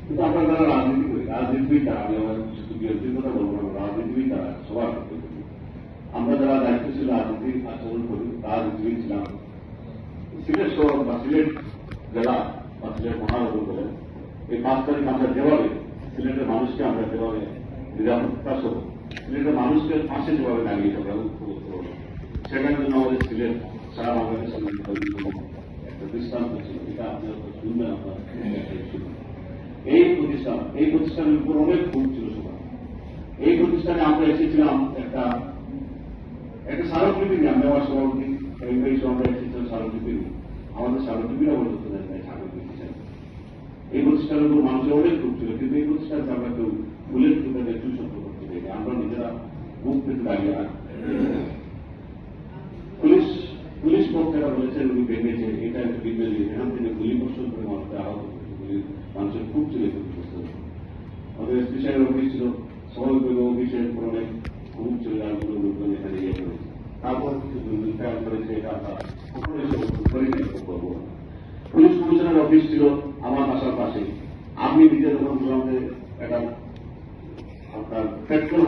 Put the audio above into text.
কিন্তু আমরা যারা রাজনীতি করি, রাজনীতিবিদ তারা, আমি আমার বিরোধীর কথা বলবো না, রাজনীতিবিদ তারা সবার ক্ষেত্রে করি। আমরা যারা দায়িত্বশীল রাজনীতির আচরণ করি, রাজনীতিবিদ ছিলাম, সিলেট শহর বা সিলেট জেলা বা সিলেট মহানগর বলে এই 5 তারিখ আমরা যেভাবে সিলেটের মানুষকে আমরা যেভাবে নিরাপত্তা সহ সিলেটের মানুষকে পাশে যেভাবে দাঁড়িয়ে আমরা সেটার জন্য আমাদের সিলেট সারা বাংলাদেশের একটা দৃষ্টান্ত ছিল। এটা আপনারা তো শুনবেন, আপনার এই প্রতিষ্ঠানের উপর অনেক ক্ষোভ ছিল সবার। এই প্রতিষ্ঠানে আমরা এসেছিলাম একটা স্মারকলিপি নিয়ে, আমি আমার সভাপতি আমরা এসেছিলাম স্মারকলিপি নিয়ে, আমাদের স্মারকলিপিরা বলতে দেন নাই স্মারকলিপি চাই। এই প্রতিষ্ঠানের উপর মানুষের অনেক ক্ষোভ ছিল, কিন্তু এই প্রতিষ্ঠানকে আমরা কেউ ফুলের টুকাতে চুষত্ব করতে চাই, আমরা নিজেরা মুখ পেতে দাঁড়িয়ে আর পুলিশ পক্ষেরা বলেছেন উনি ভেঙেছে, এটা একটা বিদ্যালয়, এখান থেকে গুলি বর্ষণ করে মানুষকে আহত মানুষের খুব ছিল। আমাদের এসপি সাহেবের অফিস ছিল, স্বাভাবিকভাবে অফিসের পুরো খুব ছিল, যারগুলো লোকজন এখানে ইয়ে করেছে। তারপর কিছু দুর্নীতি করেছে, এটা আমরা করবো। পুলিশ কমিশনের অফিস ছিল আমার বাসার পাশে। আপনি নিজে যখন আমাদের একটা আপনার পেট্রোল